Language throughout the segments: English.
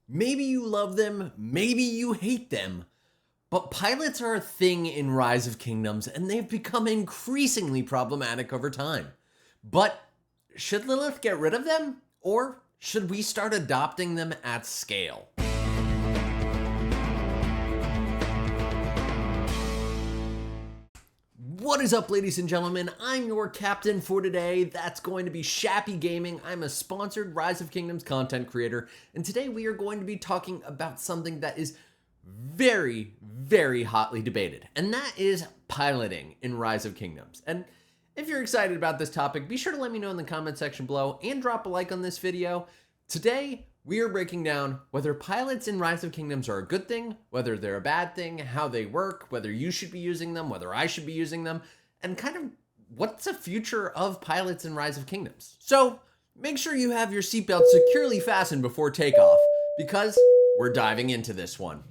Maybe you love them, maybe you hate them, but pilots are a thing in Rise of Kingdoms, and they've become increasingly problematic over time. But should Lilith get rid of them, or should we start adopting them at scale? What is up, ladies and gentlemen? I'm your captain for today. That's going to be Shappy Gaming. I'm a sponsored Rise of Kingdoms content creator, and today we are going to be talking about something that is very, very hotly debated, and that is piloting in Rise of Kingdoms. And if you're excited about this topic, be sure to let me know in the comment section below and drop a like on this video. Today, we are breaking down whether pilots in Rise of Kingdoms are a good thing, whether they're a bad thing, how they work, whether you should be using them, whether I should be using them, and kind of what's the future of pilots in Rise of Kingdoms. So make sure you have your seatbelt securely fastened before takeoff, because we're diving into this one.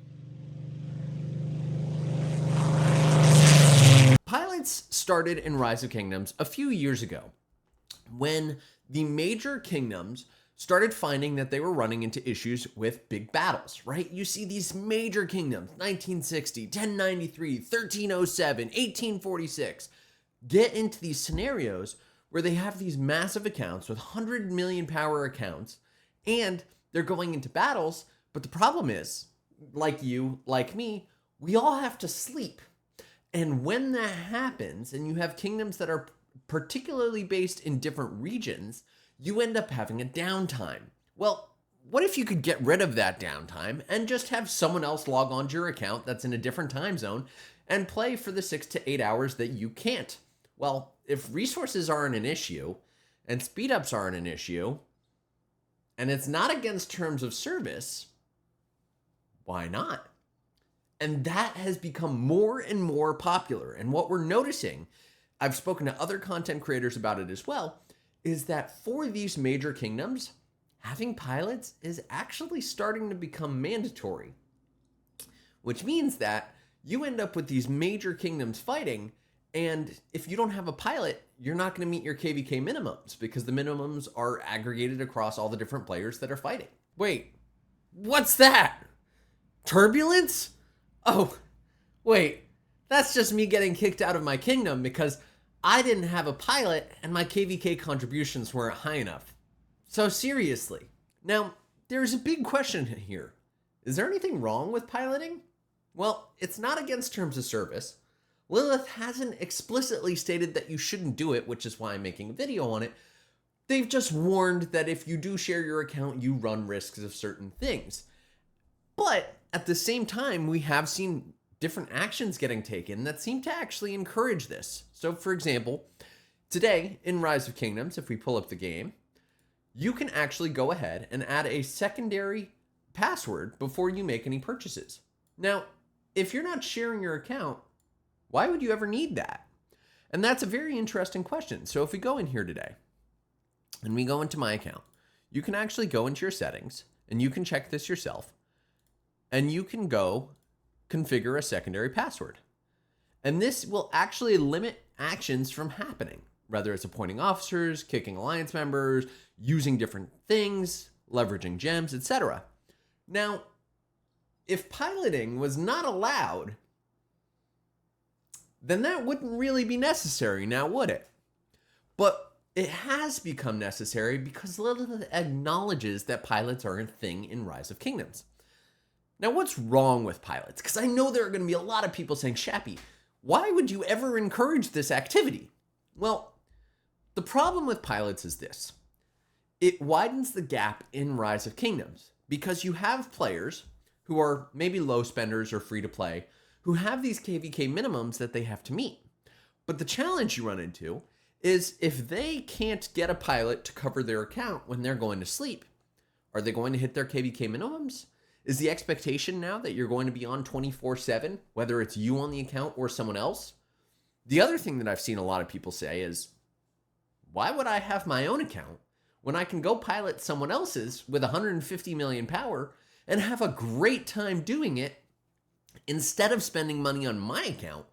Pilots started in Rise of Kingdoms a few years ago when the major kingdoms started finding that they were running into issues with big battles, right? You see these major kingdoms, 1960, 1093, 1307, 1846, get into these scenarios where they have these massive accounts with 100 million power accounts, and they're going into battles, but the problem is, like you, like me, we all have to sleep. And when that happens, and you have kingdoms that are particularly based in different regions, you end up having a downtime. Well, what if you could get rid of that downtime and just have someone else log on to your account that's in a different time zone and play for the 6 to 8 hours that you can't? Well, if resources aren't an issue and speed ups aren't an issue, and it's not against terms of service, why not? And that has become more and more popular. And what we're noticing, I've spoken to other content creators about it as well, is that for these major kingdoms, having pilots is actually starting to become mandatory. Which means that you end up with these major kingdoms fighting, and if you don't have a pilot, you're not going to meet your KVK minimums, because the minimums are aggregated across all the different players that are fighting. Wait, what's that? Turbulence? Oh, wait, that's just me getting kicked out of my kingdom because I didn't have a pilot and my KVK contributions weren't high enough. So seriously. Now, there's a big question here. Is there anything wrong with piloting? Well, it's not against terms of service. Lilith hasn't explicitly stated that you shouldn't do it, which is why I'm making a video on it. They've just warned that if you do share your account, you run risks of certain things. But at the same time, we have seen different actions getting taken that seem to actually encourage this. So for example, today in Rise of Kingdoms, if we pull up the game, you can actually go ahead and add a secondary password before you make any purchases. Now, if you're not sharing your account, why would you ever need that? And that's a very interesting question. So if we go in here today and we go into my account, you can actually go into your settings and you can check this yourself, and you can go configure a secondary password. And this will actually limit actions from happening, whether it's appointing officers, kicking alliance members, using different things, leveraging gems, etc. Now, if piloting was not allowed, then that wouldn't really be necessary now, would it? But it has become necessary because Lilith acknowledges that pilots are a thing in Rise of Kingdoms. Now, what's wrong with pilots? Because I know there are going to be a lot of people saying, Shappy, why would you ever encourage this activity? Well, the problem with pilots is this. It widens the gap in Rise of Kingdoms because you have players who are maybe low spenders or free to play who have these KVK minimums that they have to meet. But the challenge you run into is if they can't get a pilot to cover their account when they're going to sleep, are they going to hit their KVK minimums? Is the expectation now that you're going to be on 24/7, whether it's you on the account or someone else? The other thing that I've seen a lot of people say is, why would I have my own account when I can go pilot someone else's with 150 million power and have a great time doing it instead of spending money on my account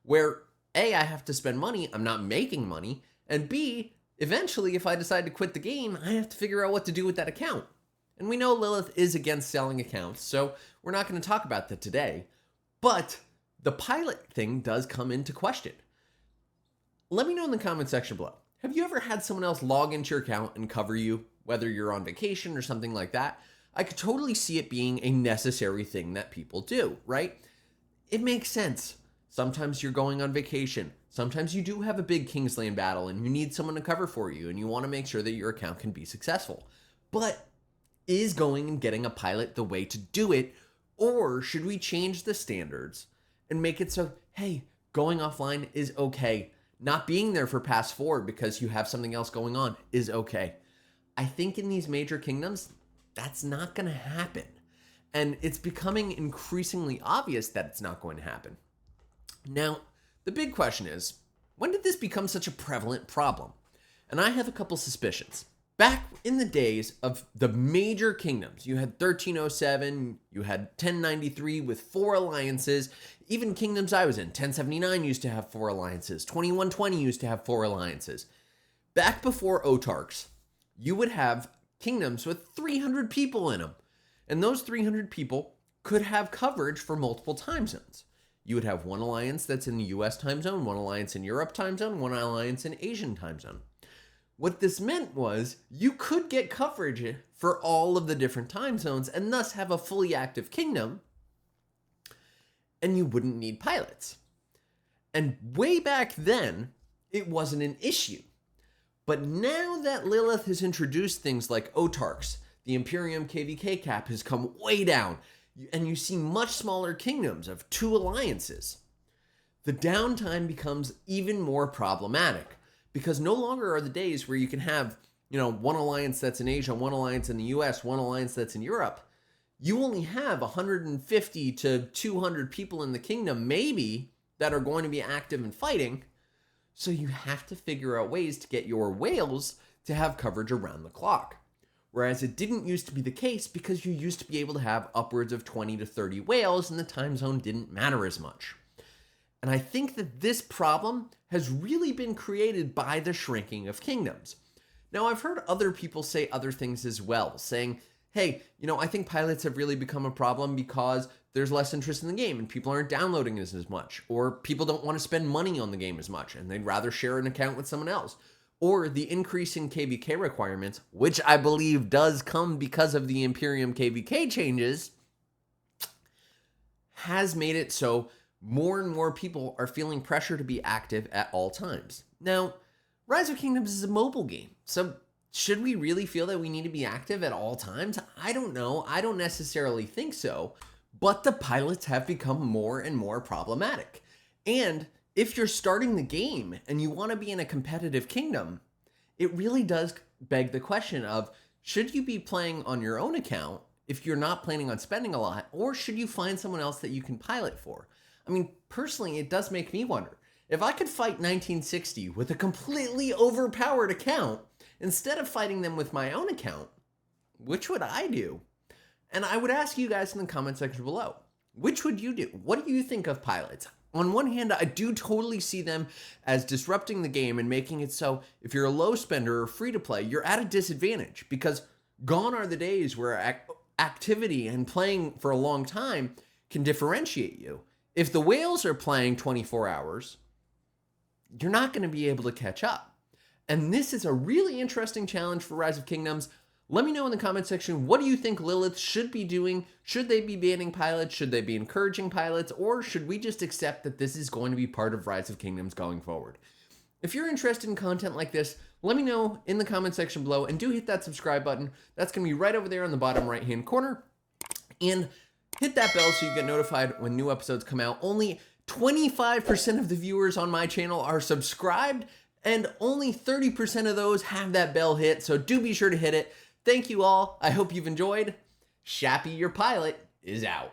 where A, I have to spend money, I'm not making money, and B, eventually if I decide to quit the game, I have to figure out what to do with that account. And we know Lilith is against selling accounts, so we're not going to talk about that today. But the pilot thing does come into question. Let me know in the comment section below. Have you ever had someone else log into your account and cover you, whether you're on vacation or something like that? I could totally see it being a necessary thing that people do, right? It makes sense. Sometimes you're going on vacation. Sometimes you do have a big Kingsland battle and you need someone to cover for you and you want to make sure that your account can be successful. But is going and getting a pilot the way to do it? Or should we change the standards and make it so, hey, going offline is okay. Not being there for pass forward because you have something else going on is okay. I think in these major kingdoms, that's not going to happen. And it's becoming increasingly obvious that it's not going to happen. Now, the big question is, when did this become such a prevalent problem? And I have a couple suspicions. Back in the days of the major kingdoms, you had 1307, you had 1093 with 4 alliances. Even kingdoms I was in, 1079 used to have 4 alliances. 2120 used to have 4 alliances. Back before autarchs, you would have kingdoms with 300 people in them. And those 300 people could have coverage for multiple time zones. You would have one alliance that's in the US time zone, one alliance in Europe time zone, one alliance in Asian time zone. What this meant was you could get coverage for all of the different time zones and thus have a fully active kingdom, and you wouldn't need pilots. And way back then, it wasn't an issue. But now that Lilith has introduced things like autarchs, the Imperium KVK cap has come way down, and you see much smaller kingdoms of 2 alliances. The downtime becomes even more problematic because no longer are the days where you can have, one alliance that's in Asia, one alliance in the US, one alliance that's in Europe. You only have 150 to 200 people in the kingdom, maybe, that are going to be active and fighting. So you have to figure out ways to get your whales to have coverage around the clock. Whereas it didn't used to be the case because you used to be able to have upwards of 20 to 30 whales and the time zone didn't matter as much. And I think that this problem has really been created by the shrinking of kingdoms. Now, I've heard other people say other things as well, saying, hey, I think pilots have really become a problem because there's less interest in the game and people aren't downloading as much, or people don't want to spend money on the game as much and they'd rather share an account with someone else. Or the increase in KVK requirements, which I believe does come because of the Imperium KVK changes, has made it so more and more people are feeling pressure to be active at all times. Now, Rise of Kingdoms is a mobile game, so should we really feel that we need to be active at all times? I don't know. I don't necessarily think so, but the pilots have become more and more problematic. And if you're starting the game and you want to be in a competitive kingdom, it really does beg the question of, should you be playing on your own account if you're not planning on spending a lot, or should you find someone else that you can pilot for? I mean, personally, it does make me wonder. If I could fight 1960 with a completely overpowered account, instead of fighting them with my own account, which would I do? And I would ask you guys in the comment section below, which would you do? What do you think of pilots? On one hand, I do totally see them as disrupting the game and making it so if you're a low spender or free to play, you're at a disadvantage because gone are the days where activity and playing for a long time can differentiate you. If the whales are playing 24 hours, you're not going to be able to catch up. And this is a really interesting challenge for Rise of Kingdoms. Let me know in the comment section, what do you think Lilith should be doing? Should they be banning pilots? Should they be encouraging pilots? Or should we just accept that this is going to be part of Rise of Kingdoms going forward? If you're interested in content like this, let me know in the comment section below, and do hit that subscribe button. That's going to be right over there on the bottom right-hand corner. And hit that bell so you get notified when new episodes come out. Only 25% of the viewers on my channel are subscribed, and only 30% of those have that bell hit, so do be sure to hit it. Thank you all. I hope you've enjoyed. Shappy your pilot is out.